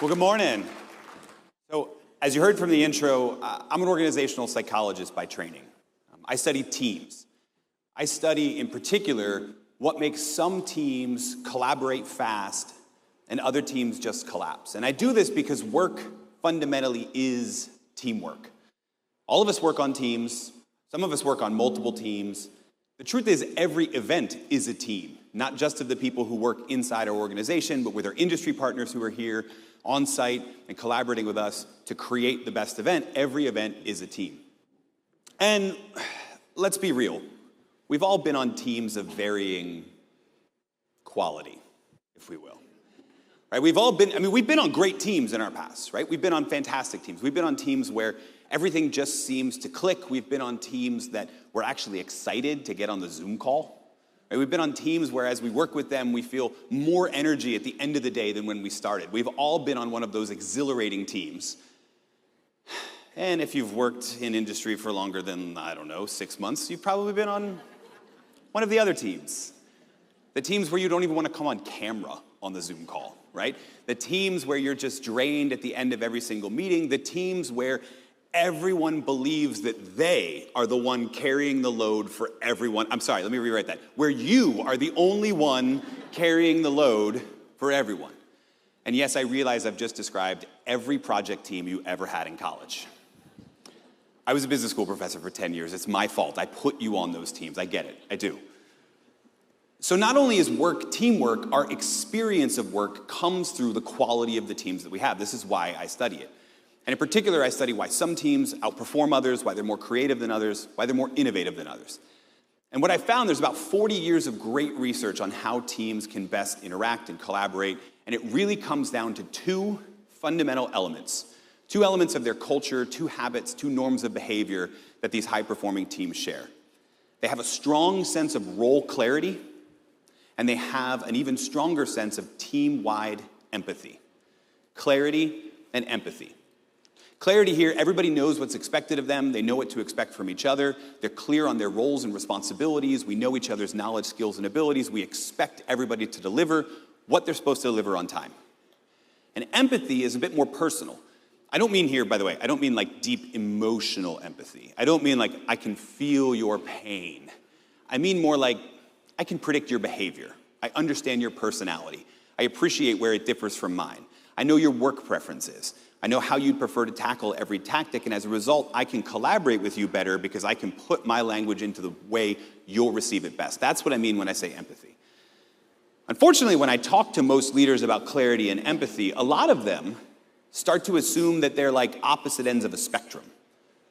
Well, good morning. So, as you heard from the intro, I'm an organizational psychologist by training. I study teams. I study, in particular, what makes some teams collaborate fast and other teams just collapse. And I do this because work fundamentally is teamwork. All of us work on teams. Some of us work on multiple teams. The truth is, every event is a team, not just of the people who work inside our organization, but with our industry partners who are here on site and collaborating with us to create the best event. Every event is a team. And let's be real. We've all been on teams of varying quality, if we will. Right? We've been on great teams in our past, right? We've been on fantastic teams. We've been on teams where everything just seems to click. We've been on teams that we're actually excited to get on the Zoom call. Right? We've been on teams where as we work with them, we feel more energy at the end of the day than when we started. We've all been on one of those exhilarating teams. And if you've worked in industry for longer than, 6 months, you've probably been on one of the other teams. The teams where you don't even want to come on camera on the Zoom call, right? The teams where you're just drained at the end of every single meeting. The teams where everyone believes that they are the one carrying the load for everyone. I'm sorry, let me rewrite that. Where you are the only one carrying the load for everyone. And yes, I realize I've just described every project team you ever had in college. I was a business school professor for 10 years. It's my fault. I put you on those teams. I get it. I do. So not only is work teamwork, our experience of work comes through the quality of the teams that we have. This is why I study it. And in particular, I study why some teams outperform others, why they're more creative than others, why they're more innovative than others. And what I found, there's about 40 years of great research on how teams can best interact and collaborate, and it really comes down to two fundamental elements. Two elements of their culture, two habits, two norms of behavior that these high-performing teams share. They have a strong sense of role clarity, and they have an even stronger sense of team-wide empathy. Clarity and empathy. Clarity here, everybody knows what's expected of them. They know what to expect from each other. They're clear on their roles and responsibilities. We know each other's knowledge, skills, and abilities. We expect everybody to deliver what they're supposed to deliver on time. And empathy is a bit more personal. I don't mean here, by the way, I don't mean like deep emotional empathy. I don't mean like I can feel your pain. I mean more like I can predict your behavior. I understand your personality. I appreciate where it differs from mine. I know your work preferences. I know how you'd prefer to tackle every tactic, and as a result, I can collaborate with you better because I can put my language into the way you'll receive it best. That's what I mean when I say empathy. Unfortunately, when I talk to most leaders about clarity and empathy, a lot of them start to assume that they're like opposite ends of a spectrum,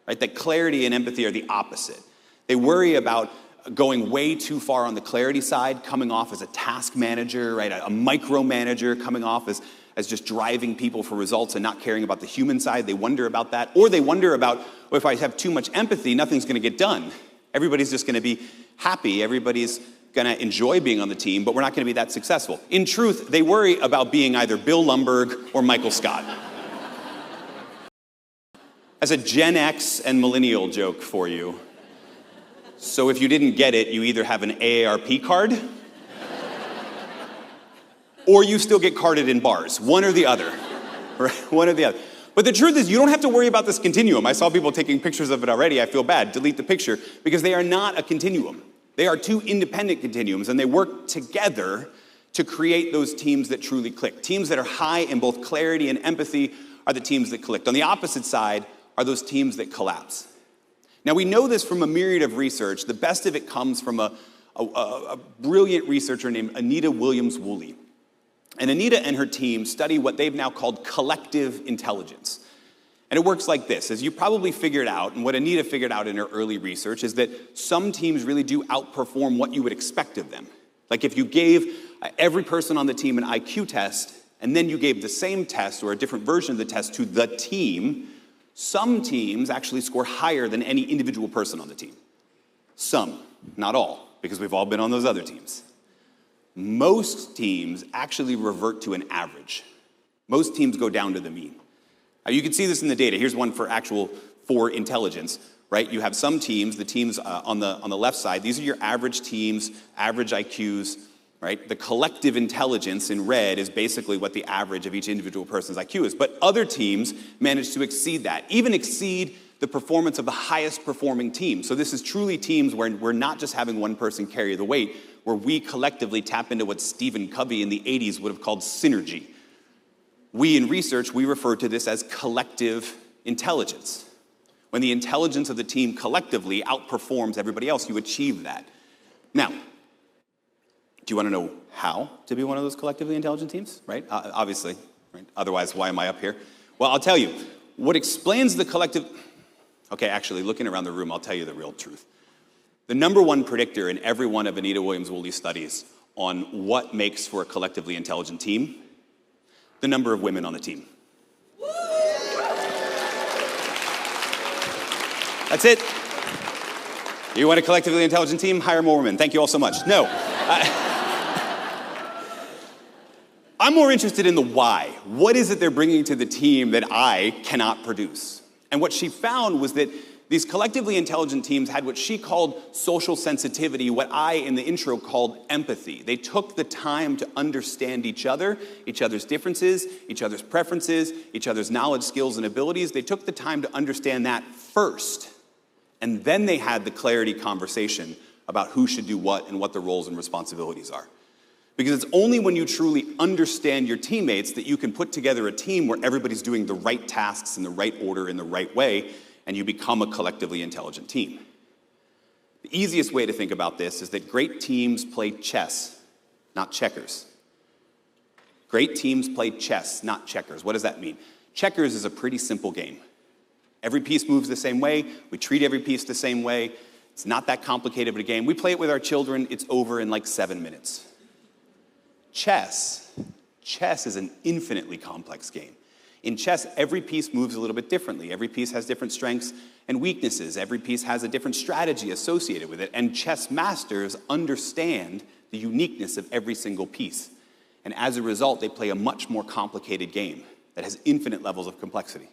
right? That clarity and empathy are the opposite. They worry about going way too far on the clarity side, coming off as a task manager, right? A micromanager, coming off as just driving people for results and not caring about the human side. They wonder about that. Or they wonder about, well, if I have too much empathy, nothing's going to get done. Everybody's just going to be happy. Everybody's going to enjoy being on the team, but we're not going to be that successful. In truth, they worry about being either Bill Lumbergh or Michael Scott. As a Gen X and millennial joke for you, so if you didn't get it, you either have an AARP card or you still get carded in bars. One or the other. Right? One or the other. But the truth is, you don't have to worry about this continuum. I saw people taking pictures of it already. I feel bad. Delete the picture. Because they are not a continuum. They are two independent continuums, and they work together to create those teams that truly click. Teams that are high in both clarity and empathy are the teams that click. On the opposite side are those teams that collapse. Now, we know this from a myriad of research. The best of it comes from a brilliant researcher named Anita Williams-Woolley. And Anita and her team study what they've now called collective intelligence. And it works like this. As you probably figured out, and what Anita figured out in her early research, is that some teams really do outperform what you would expect of them. Like if you gave every person on the team an IQ test, and then you gave the same test or a different version of the test to the team, some teams actually score higher than any individual person on the team. Some, not all, because we've all been on those other teams. Most teams actually revert to an average. Most teams go down to the mean. Now, you can see this in the data. Here's one for intelligence, right? You have some teams, the teams on the left side, these are your average teams, average IQs. right? The collective intelligence in red is basically what the average of each individual person's IQ is. But other teams manage to exceed that, even exceed the performance of the highest performing team. So this is truly teams where we're not just having one person carry the weight, where we collectively tap into what Stephen Covey in the 80s would have called synergy. We in research, we refer to this as collective intelligence. When the intelligence of the team collectively outperforms everybody else, you achieve that. Now, do you want to know how to be one of those collectively intelligent teams? Right? Obviously. Right? Otherwise, why am I up here? Well, I'll tell you. What explains the collective... Okay, actually, looking around the room, I'll tell you the real truth. The number one predictor in every one of Anita Williams-Woolley's studies on what makes for a collectively intelligent team, the number of women on the team. That's it. You want a collectively intelligent team? Hire more women. Thank you all so much. No. I'm more interested in the why. What is it they're bringing to the team that I cannot produce? And what she found was that these collectively intelligent teams had what she called social sensitivity, what I in the intro called empathy. They took the time to understand each other's differences, each other's preferences, each other's knowledge, skills, and abilities. They took the time to understand that first. And then they had the clarity conversation about who should do what and what the roles and responsibilities are. Because it's only when you truly understand your teammates that you can put together a team where everybody's doing the right tasks in the right order in the right way, and you become a collectively intelligent team. The easiest way to think about this is that great teams play chess, not checkers. Great teams play chess, not checkers. What does that mean? Checkers is a pretty simple game. Every piece moves the same way. We treat every piece the same way. It's not that complicated of a game. We play it with our children. It's over in like 7 minutes. Chess is an infinitely complex game. In chess, every piece moves a little bit differently. Every piece has different strengths and weaknesses. Every piece has a different strategy associated with it. And chess masters understand the uniqueness of every single piece. And as a result, they play a much more complicated game that has infinite levels of complexity.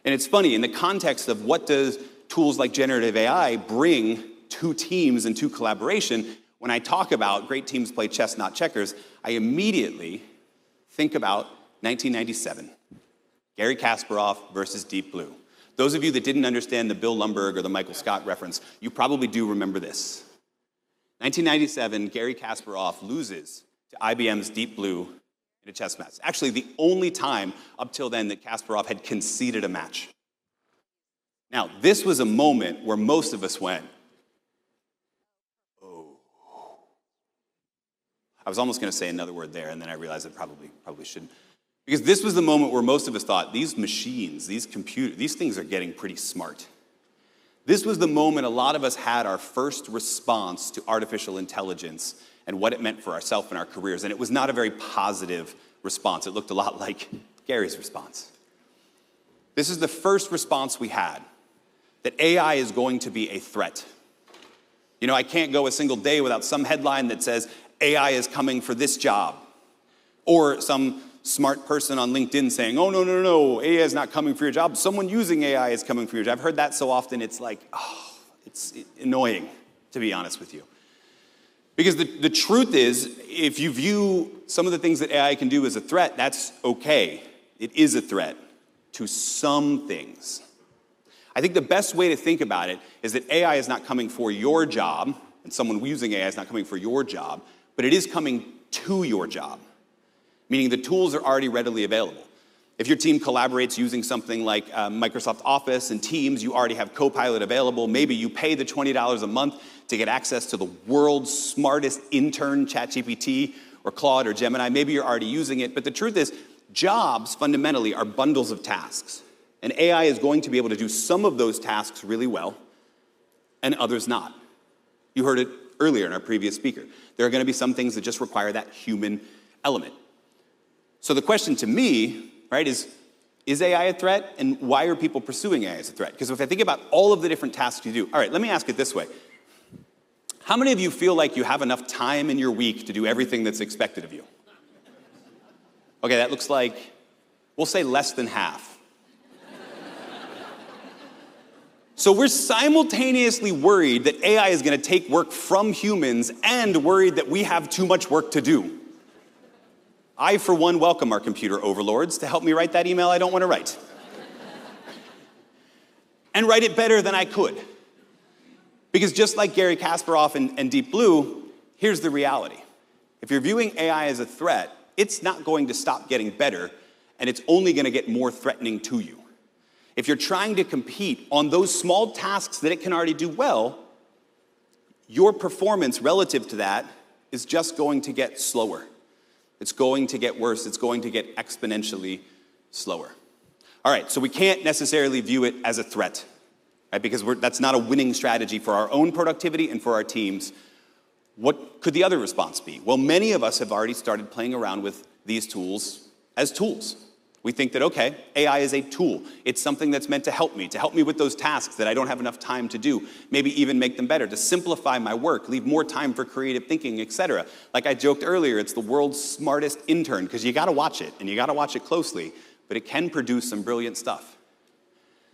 And it's funny, in the context of what does tools like generative AI bring to teams and to collaboration, when I talk about great teams play chess, not checkers, I immediately think about 1997, Gary Kasparov versus Deep Blue. Those of you that didn't understand the Bill Lumbergh or the Michael Scott reference, you probably do remember this. 1997, Gary Kasparov loses to IBM's Deep Blue in a chess match. Actually, the only time up till then that Kasparov had conceded a match. Now, this was a moment where most of us went, I was almost going to say another word there, and then I realized I probably shouldn't. Because this was the moment where most of us thought, these machines, these computers, these things are getting pretty smart. This was the moment a lot of us had our first response to artificial intelligence and what it meant for ourselves and our careers. And it was not a very positive response. It looked a lot like Gary's response. This is the first response we had, that AI is going to be a threat. You know, I can't go a single day without some headline that says, AI is coming for this job. Or some smart person on LinkedIn saying, oh, no, AI is not coming for your job. Someone using AI is coming for your job. I've heard that so often, it's like, it's annoying, to be honest with you. Because the truth is, if you view some of the things that AI can do as a threat, that's okay. It is a threat to some things. I think the best way to think about it is that AI is not coming for your job, and someone using AI is not coming for your job, but it is coming to your job, meaning the tools are already readily available. If your team collaborates using something like Microsoft Office and Teams, you already have Copilot available. Maybe you pay the $20 a month to get access to the world's smartest intern, ChatGPT or Claude or Gemini. Maybe you're already using it, but the truth is, jobs fundamentally are bundles of tasks. And AI is going to be able to do some of those tasks really well and others not. You heard it earlier in our previous speaker. There are going to be some things that just require that human element. So the question to me, right, is AI a threat? And why are people pursuing AI as a threat? Because if I think about all of the different tasks you do, all right, let me ask it this way. How many of you feel like you have enough time in your week to do everything that's expected of you? Okay, that looks like, we'll say less than half. So we're simultaneously worried that AI is going to take work from humans and worried that we have too much work to do. I, for one, welcome our computer overlords to help me write that email I don't want to write. And write it better than I could. Because just like Gary Kasparov and Deep Blue, here's the reality. If you're viewing AI as a threat, it's not going to stop getting better, and it's only going to get more threatening to you. If you're trying to compete on those small tasks that it can already do well, your performance relative to that is just going to get slower. It's going to get worse. It's going to get exponentially slower. All right, so we can't necessarily view it as a threat, right? Because that's not a winning strategy for our own productivity and for our teams. What could the other response be? Well, many of us have already started playing around with these tools as tools. We think that, okay, AI is a tool. It's something that's meant to help me with those tasks that I don't have enough time to do, maybe even make them better, to simplify my work, leave more time for creative thinking, etc. Like I joked earlier, it's the world's smartest intern, because you gotta watch it, and you gotta watch it closely, but it can produce some brilliant stuff.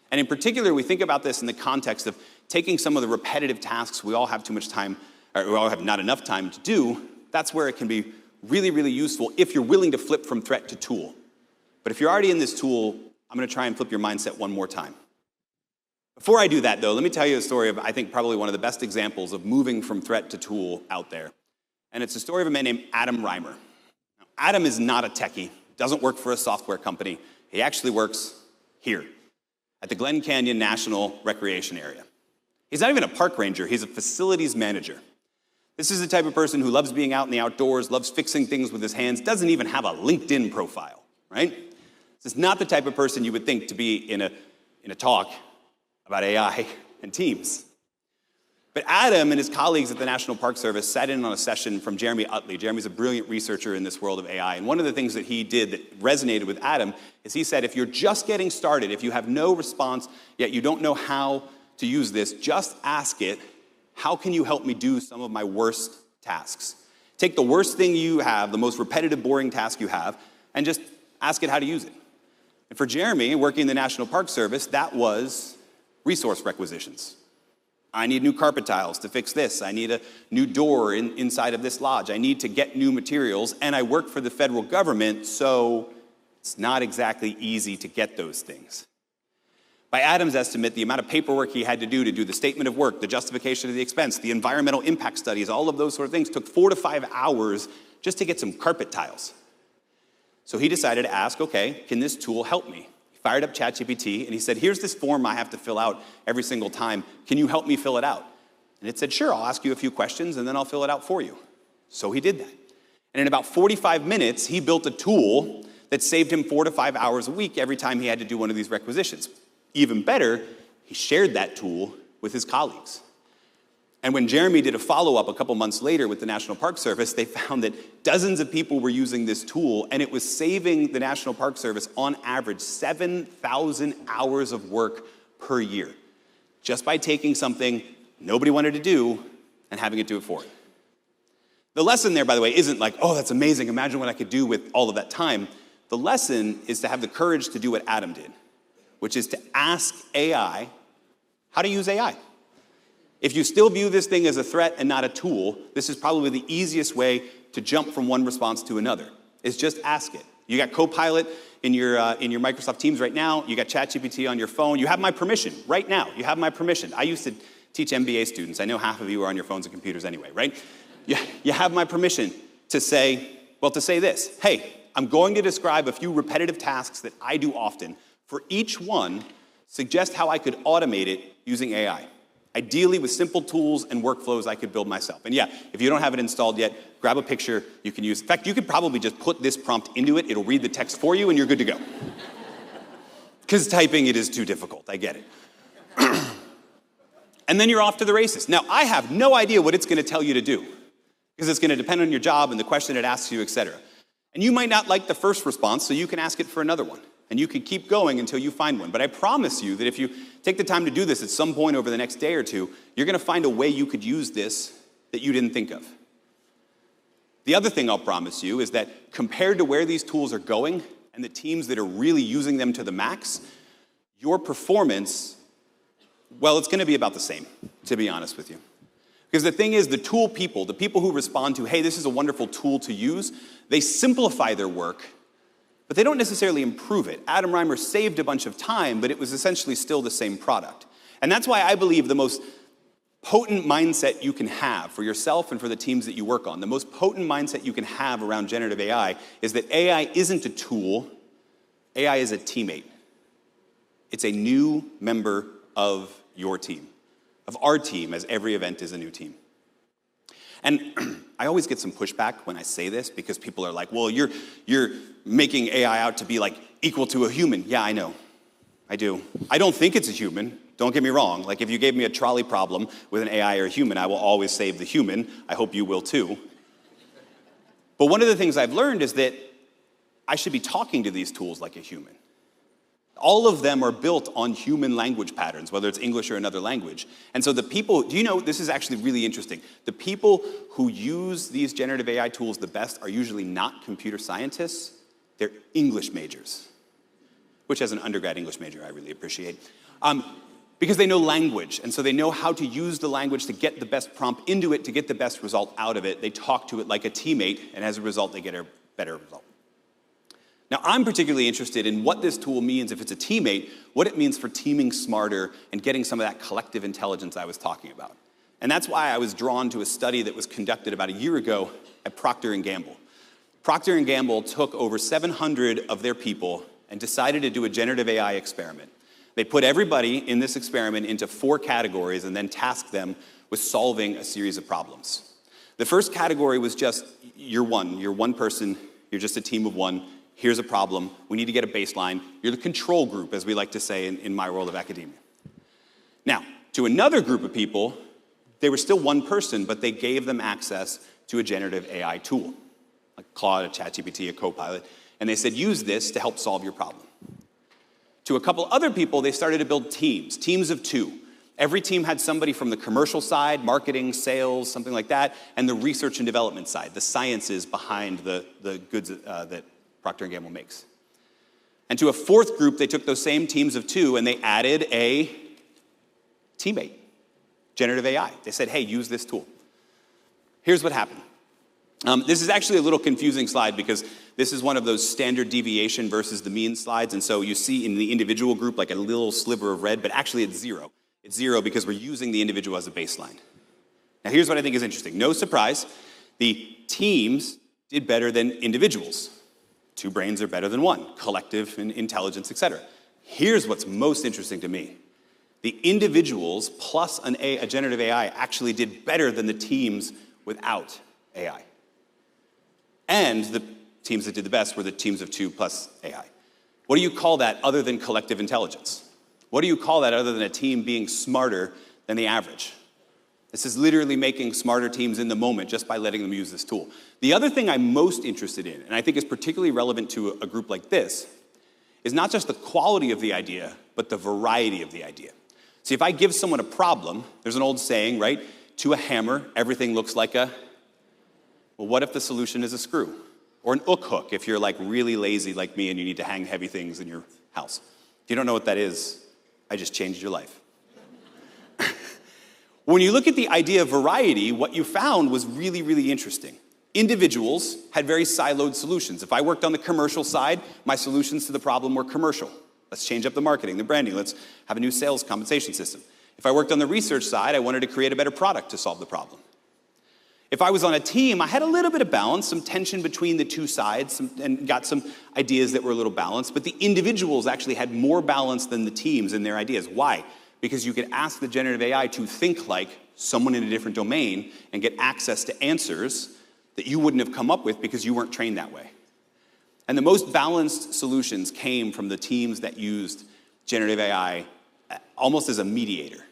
And in particular, we think about this in the context of taking some of the repetitive tasks we all have too much time, or we all have not enough time to do. That's where it can be really, really useful if you're willing to flip from threat to tool. But if you're already in this tool, I'm going to try and flip your mindset one more time. Before I do that, though, let me tell you a story of, I think, probably one of the best examples of moving from threat to tool out there. And it's the story of a man named Adam Reimer. Now, Adam is not a techie, doesn't work for a software company. He actually works here at the Glen Canyon National Recreation Area. He's not even a park ranger, he's a facilities manager. This is the type of person who loves being out in the outdoors, loves fixing things with his hands, doesn't even have a LinkedIn profile, right? This is not the type of person you would think to be in a talk about AI and teams. But Adam and his colleagues at the National Park Service sat in on a session from Jeremy Utley. Jeremy's a brilliant researcher in this world of AI. And one of the things that he did that resonated with Adam is he said, if you're just getting started, if you have no response, yet you don't know how to use this, just ask it, how can you help me do some of my worst tasks? Take the worst thing you have, the most repetitive, boring task you have, and just ask it how to use it. And for Jeremy, working in the National Park Service, that was resource requisitions. I need new carpet tiles to fix this. I need a new door inside of this lodge. I need to get new materials, and I work for the federal government, so it's not exactly easy to get those things. By Adam's estimate, the amount of paperwork he had to do the statement of work, the justification of the expense, the environmental impact studies, all of those sort of things took 4 to 5 hours just to get some carpet tiles. So he decided to ask, okay, can this tool help me? He fired up ChatGPT and he said, here's this form I have to fill out every single time. Can you help me fill it out? And it said, sure, I'll ask you a few questions and then I'll fill it out for you. So he did that. And in about 45 minutes, he built a tool that saved him 4 to 5 hours a week every time he had to do one of these requisitions. Even better, he shared that tool with his colleagues. And when Jeremy did a follow-up a couple months later with the National Park Service, they found that dozens of people were using this tool, and it was saving the National Park Service, on average, 7,000 hours of work per year, just by taking something nobody wanted to do and having it do it for it. The lesson there, by the way, isn't like, oh, that's amazing, imagine what I could do with all of that time. The lesson is to have the courage to do what Adam did, which is to ask AI how to use AI. If you still view this thing as a threat and not a tool, this is probably the easiest way to jump from one response to another, is just ask it. You got Copilot in your Microsoft Teams right now. You got ChatGPT on your phone. You have my permission right now. You have my permission. I used to teach MBA students. I know half of you are on your phones and computers anyway, right? You have my permission to say this. Hey, I'm going to describe a few repetitive tasks that I do often. For each one, suggest how I could automate it using AI. Ideally with simple tools and workflows I could build myself. And yeah, if you don't have it installed yet, grab a picture you can use. In fact, you could probably just put this prompt into it. It'll read the text for you and you're good to go. Because typing it is too difficult, I get it. And then you're off to the races. Now, I have no idea what it's going to tell you to do, because it's going to depend on your job and the question it asks you, etc. And you might not like the first response, so you can ask it for another one. And you can keep going until you find one. But I promise you that if you take the time to do this at some point over the next day or two, you're going to find a way you could use this that you didn't think of. The other thing I'll promise you is that compared to where these tools are going and the teams that are really using them to the max, your performance Well, it's going to be about the same, to be honest with you. Because the thing is, the people who respond to, hey, this is a wonderful tool to use, they simplify their work, but they don't necessarily improve it. Adam Reimer saved a bunch of time, but it was essentially still the same product. And that's why I believe the most potent mindset you can have for yourself and for the teams that you work on, the most potent mindset you can have around generative AI is that AI isn't a tool, AI is a teammate. It's a new member of your team, of our team, as every event is a new team. And I always get some pushback when I say this because people are like, well, you're making AI out to be like equal to a human. Yeah, I know. I do. I don't think it's a human. Don't get me wrong. Like if you gave me a trolley problem with an AI or a human, I will always save the human. I hope you will too. But one of the things I've learned is that I should be talking to these tools like a human. All of them are built on human language patterns, whether it's English or another language. And so the people, do you know, this is actually really interesting. The people who use these generative AI tools the best are usually not computer scientists, they're English majors, which as an undergrad English major I really appreciate. Because they know language, and so they know how to use the language to get the best prompt into it, to get the best result out of it. They talk to it like a teammate, and as a result, they get a better result. Now, I'm particularly interested in what this tool means if it's a teammate, what it means for teaming smarter and getting some of that collective intelligence I was talking about. And that's why I was drawn to a study that was conducted about a year ago at Procter & Gamble. Procter & Gamble took over 700 of their people and decided to do a generative AI experiment. They put everybody in this experiment into 4 categories and then tasked them with solving a series of problems. The first category was just, you're one person, you're just a team of one, here's a problem, we need to get a baseline, you're the control group, as we like to say in my world of academia. Now, to another group of people, they were still one person, but they gave them access to a generative AI tool, like Claude, a ChatGPT, a Copilot, and they said, use this to help solve your problem. To a couple other people, they started to build teams of 2. Every team had somebody from the commercial side, marketing, sales, something like that, and the research and development side, the sciences behind the goods that Procter & Gamble makes. And to a 4th group, they took those same teams of 2 and they added a teammate, generative AI. They said, hey, use this tool. Here's what happened. This is actually a little confusing slide because this is one of those standard deviation versus the mean slides. And so you see in the individual group like a little sliver of red, but actually it's 0. It's 0 because we're using the individual as a baseline. Now here's what I think is interesting. No surprise, the teams did better than individuals. 2 brains are better than 1, collective and intelligence, etc. Here's what's most interesting to me. The individuals plus a generative AI actually did better than the teams without AI. And the teams that did the best were the teams of 2 plus AI. What do you call that other than collective intelligence? What do you call that other than a team being smarter than the average? This is literally making smarter teams in the moment just by letting them use this tool. The other thing I'm most interested in, and I think is particularly relevant to a group like this, is not just the quality of the idea, but the variety of the idea. See, if I give someone a problem, there's an old saying, right? To a hammer, everything looks like a... Well, what if the solution is a screw? Or an hook if you're like really lazy like me and you need to hang heavy things in your house. If you don't know what that is, I just changed your life. When you look at the idea of variety, what you found was really, really interesting. Individuals had very siloed solutions. If I worked on the commercial side, my solutions to the problem were commercial. Let's change up the marketing, the branding. Let's have a new sales compensation system. If I worked on the research side, I wanted to create a better product to solve the problem. If I was on a team, I had a little bit of balance, some tension between the 2 sides, and got some ideas that were a little balanced, but the individuals actually had more balance than the teams in their ideas. Why? Because you could ask the generative AI to think like someone in a different domain and get access to answers that you wouldn't have come up with because you weren't trained that way. And the most balanced solutions came from the teams that used generative AI almost as a mediator.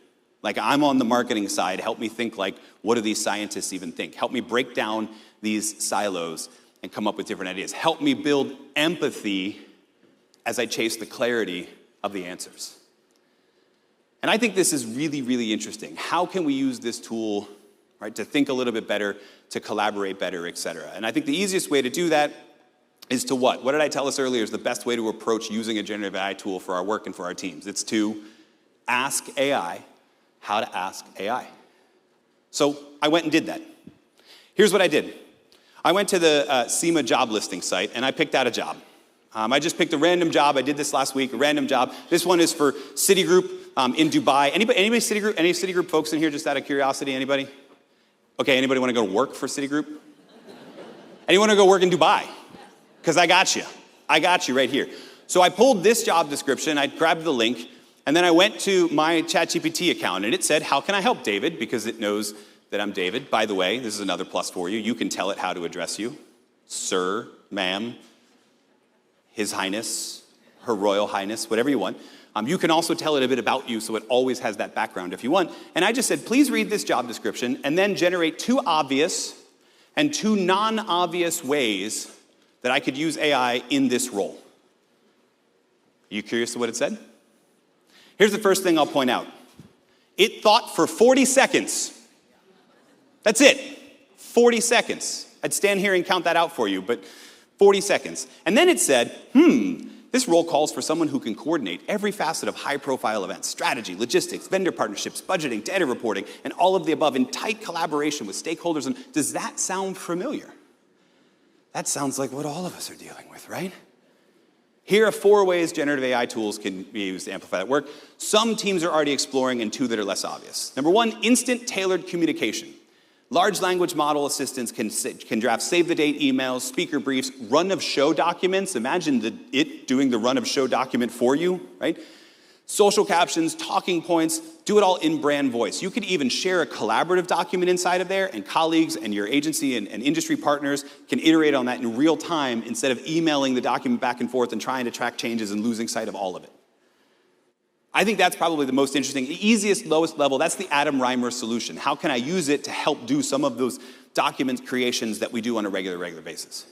Like, I'm on the marketing side, help me think like, what do these scientists even think? Help me break down these silos and come up with different ideas. Help me build empathy as I chase the clarity of the answers. And I think this is really, really interesting. How can we use this tool, right, to think a little bit better, to collaborate better, et cetera? And I think the easiest way to do that is to what? What did I tell us earlier is the best way to approach using a generative AI tool for our work and for our teams? It's to ask AI how to ask AI. So I went and did that. Here's what I did. I went to the SEMA job listing site, and I picked out a job. I just picked a random job. I did this last week, a random job. This one is for Citigroup in Dubai. Anybody Citigroup? Any Citigroup folks in here, just out of curiosity? Anybody? Okay, anybody want to go work for Citigroup? Anyone want to go work in Dubai? Because I got you. I got you right here. So I pulled this job description, I grabbed the link, and then I went to my ChatGPT account, and it said, how can I help David? Because it knows that I'm David. By the way, this is another plus for you. You can tell it how to address you. Sir, ma'am, His Highness, Her Royal Highness, whatever you want. You can also tell it a bit about you, so it always has that background if you want. And I just said, please read this job description, and then generate 2 obvious and 2 non-obvious ways that I could use AI in this role. Are you curious to what it said? Here's the first thing I'll point out. It thought for 40 seconds. That's it. 40 seconds. I'd stand here and count that out for you, but 40 seconds. And then it said, this role calls for someone who can coordinate every facet of high-profile events, strategy, logistics, vendor partnerships, budgeting, data reporting, and all of the above in tight collaboration with stakeholders. And does that sound familiar? That sounds like what all of us are dealing with, right? Here are 4 ways generative AI tools can be used to amplify that work. Some teams are already exploring, and 2 that are less obvious. Number 1, instant tailored communication. Large language model assistants can draft save-the-date emails, speaker briefs, run-of-show documents. Imagine it doing the run-of-show document for you, right? Social captions, talking points, do it all in brand voice. You could even share a collaborative document inside of there, and colleagues and your agency and industry partners can iterate on that in real time instead of emailing the document back and forth and trying to track changes and losing sight of all of it. I think that's probably the most interesting, the easiest, lowest level. That's the Adam Reimer solution. How can I use it to help do some of those document creations that we do on a regular basis?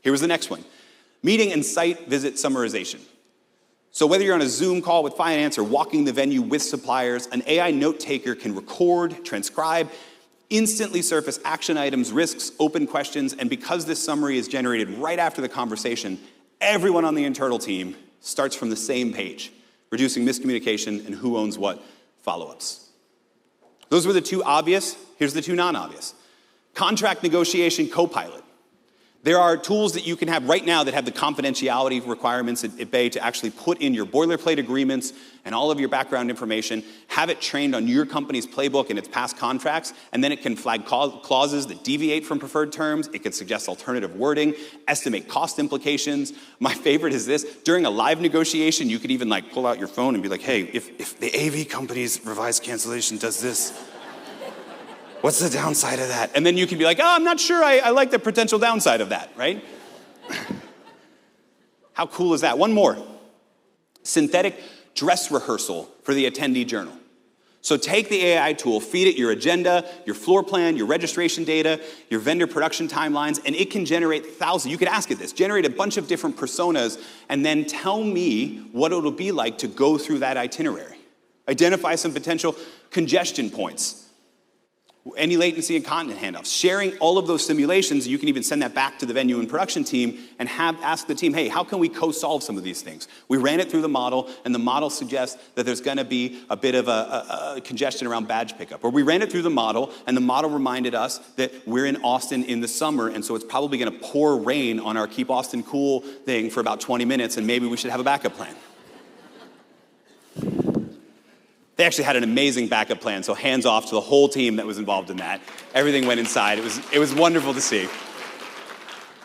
Here was the next one. Meeting and site visit summarization. So whether you're on a Zoom call with finance or walking the venue with suppliers, an AI note taker can record, transcribe, instantly surface action items, risks, open questions, and because this summary is generated right after the conversation, everyone on the internal team starts from the same page, reducing miscommunication and who owns what follow-ups. Those were the 2 obvious. Here's the 2 non-obvious. Contract negotiation copilot. There are tools that you can have right now that have the confidentiality requirements at bay to actually put in your boilerplate agreements and all of your background information, have it trained on your company's playbook and its past contracts, and then it can flag clauses that deviate from preferred terms. It can suggest alternative wording, estimate cost implications. My favorite is this. During a live negotiation, you could even pull out your phone and be like, hey, if the AV company's revised cancellation does this, what's the downside of that? And then you can be like, oh, I'm not sure I like the potential downside of that, right? How cool is that? One more. Synthetic dress rehearsal for the attendee journal. So take the AI tool, feed it your agenda, your floor plan, your registration data, your vendor production timelines, and it can generate thousands. You could ask it this, generate a bunch of different personas, and then tell me what it'll be like to go through that itinerary. Identify some potential congestion points, any latency and content handoffs. Sharing all of those simulations, you can even send that back to the venue and production team and ask the team, hey, how can we co-solve some of these things? We ran it through the model, and the model suggests that there's going to be a bit of a congestion around badge pickup. Or we ran it through the model, and the model reminded us that we're in Austin in the summer, and so it's probably going to pour rain on our Keep Austin Cool thing for about 20 minutes, and maybe we should have a backup plan. They actually had an amazing backup plan, so hands off to the whole team that was involved in that. Everything went inside. It was wonderful to see.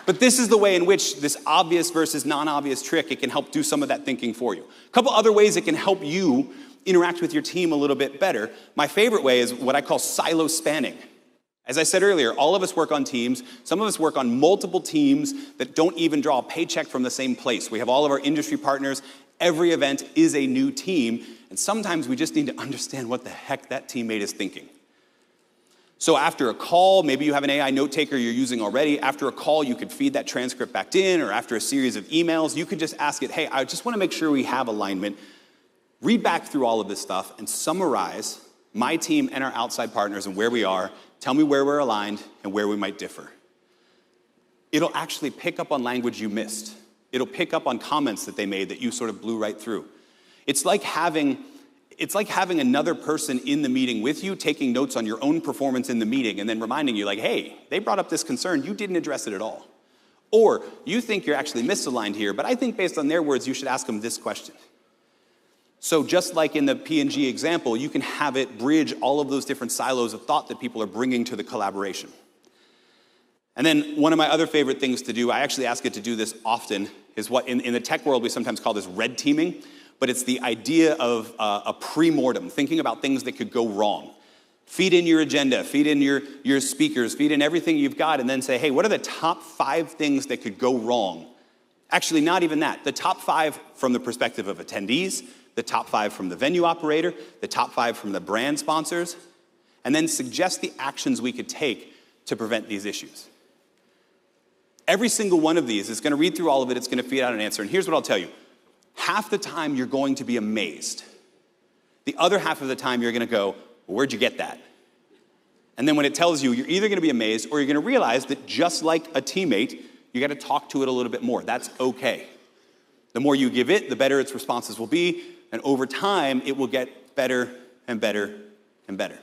But this is the way in which this obvious versus non-obvious trick, it can help do some of that thinking for you. A couple other ways it can help you interact with your team a little bit better. My favorite way is what I call silo spanning. As I said earlier, all of us work on teams. Some of us work on multiple teams that don't even draw a paycheck from the same place. We have all of our industry partners. Every event is a new team, and sometimes we just need to understand what the heck that teammate is thinking. So after a call, maybe you have an AI note taker you're using already. After a call, you could feed that transcript back in, or after a series of emails, you could just ask it, hey, I just want to make sure we have alignment. Read back through all of this stuff and summarize my team and our outside partners and where we are. Tell me where we're aligned and where we might differ. It'll actually pick up on language you missed. It'll pick up on comments that they made that you sort of blew right through. It's like having It's like having another person in the meeting with you, taking notes on your own performance in the meeting, and then reminding you like, hey, they brought up this concern, you didn't address it at all. Or you think you're actually misaligned here, but I think based on their words, you should ask them this question. So just like in the P&G example, you can have it bridge all of those different silos of thought that people are bringing to the collaboration. And then one of my other favorite things to do, I actually ask it to do this often, is what in the tech world we sometimes call this red teaming, but it's the idea of a pre-mortem, thinking about things that could go wrong. Feed in your agenda, feed in your speakers, feed in everything you've got, and then say, hey, what are the top 5 things that could go wrong? Actually, not even that. The top 5 from the perspective of attendees, the top 5 from the venue operator, the top 5 from the brand sponsors, and then suggest the actions we could take to prevent these issues. Every single one of these is going to read through all of it, it's going to feed out an answer, and here's what I'll tell you. Half the time you're going to be amazed. The other half of the time you're going to go, well, where'd you get that? And then when it tells you, you're either going to be amazed or you're going to realize that just like a teammate, you got to talk to it a little bit more. That's okay. The more you give it, the better its responses will be, and over time, it will get better and better and better.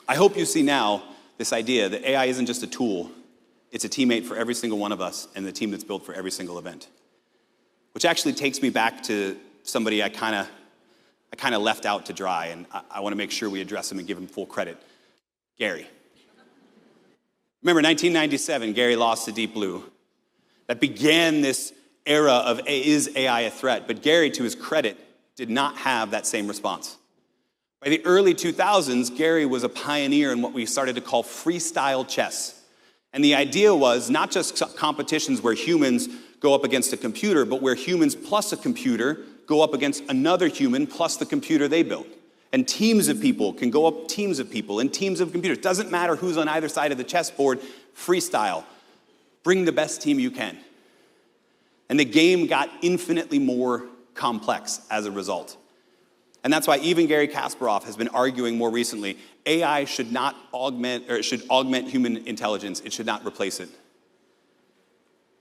I hope you see now this idea that AI isn't just a tool, it's a teammate for every single one of us and the team that's built for every single event. Which actually takes me back to somebody I kind of left out to dry, and I want to make sure we address him and give him full credit. Gary. Remember, 1997, Gary lost to Deep Blue. That began this era of is AI a threat? But Gary, to his credit, did not have that same response. By the early 2000s, Gary was a pioneer in what we started to call freestyle chess. And the idea was not just competitions where humans go up against a computer, but where humans plus a computer go up against another human plus the computer they built. And teams of people can go up teams of people and teams of computers. Doesn't matter who's on either side of the chessboard, freestyle. Bring the best team you can. And the game got infinitely more complex as a result. And that's why even Gary Kasparov has been arguing more recently, AI should not augment, or it should augment human intelligence. It should not replace it.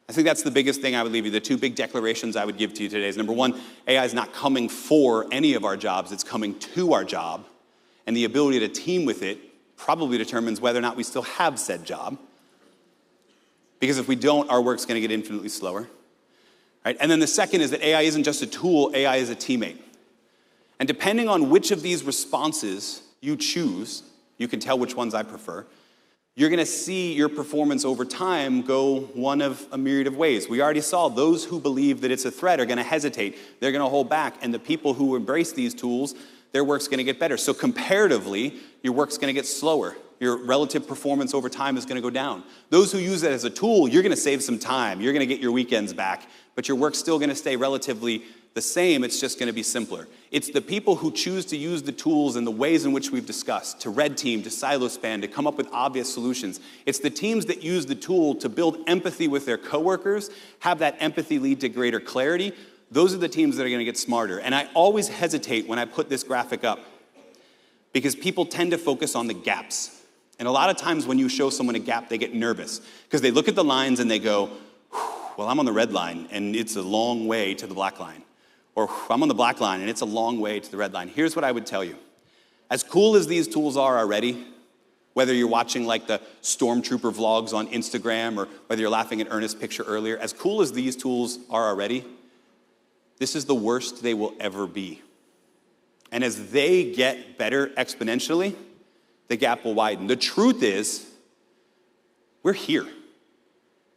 I think that's the biggest thing I would leave you. The 2 big declarations I would give to you today is, number 1, AI is not coming for any of our jobs. It's coming to our job. And the ability to team with it probably determines whether or not we still have said job. Because if we don't, our work's going to get infinitely slower. Right? And then the second is that AI isn't just a tool, AI is a teammate. And depending on which of these responses you choose, you can tell which ones I prefer, you're going to see your performance over time go one of a myriad of ways. We already saw those who believe that it's a threat are going to hesitate. They're going to hold back. And the people who embrace these tools, their work's going to get better. So comparatively, your work's going to get slower. Your relative performance over time is going to go down. Those who use it as a tool, you're going to save some time. You're going to get your weekends back. But your work's still going to stay relatively the same, it's just going to be simpler. It's the people who choose to use the tools in the ways in which we've discussed, to red team, to silo span, to come up with obvious solutions. It's the teams that use the tool to build empathy with their coworkers, have that empathy lead to greater clarity. Those are the teams that are going to get smarter. And I always hesitate when I put this graphic up because people tend to focus on the gaps. And a lot of times when you show someone a gap, they get nervous because they look at the lines and they go, well, I'm on the red line and it's a long way to the black line. Or I'm on the black line and it's a long way to the red line. Here's what I would tell you. As cool as these tools are already, whether you're watching like the Stormtrooper vlogs on Instagram or whether you're laughing at Ernest's picture earlier, as cool as these tools are already, this is the worst they will ever be. And as they get better exponentially, the gap will widen. The truth is, we're here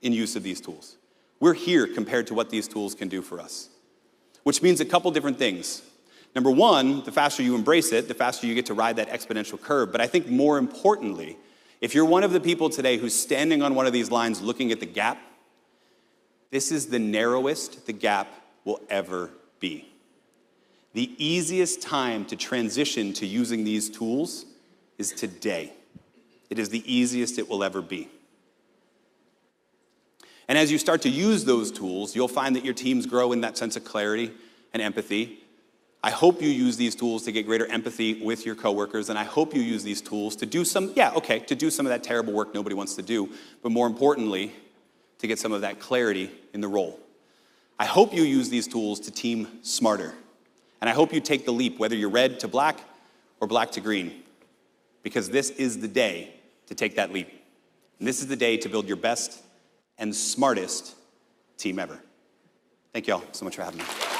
in use of these tools. We're here compared to what these tools can do for us. Which means a couple different things. Number 1, the faster you embrace it, the faster you get to ride that exponential curve. But I think more importantly, if you're one of the people today who's standing on one of these lines looking at the gap, this is the narrowest the gap will ever be. The easiest time to transition to using these tools is today. It is the easiest it will ever be. And as you start to use those tools, you'll find that your teams grow in that sense of clarity and empathy. I hope you use these tools to get greater empathy with your coworkers, and I hope you use these tools to do some of that terrible work nobody wants to do, but more importantly, to get some of that clarity in the role. I hope you use these tools to team smarter. And I hope you take the leap, whether you're red to black or black to green, because this is the day to take that leap. And this is the day to build your best and smartest team ever. Thank you all so much for having me.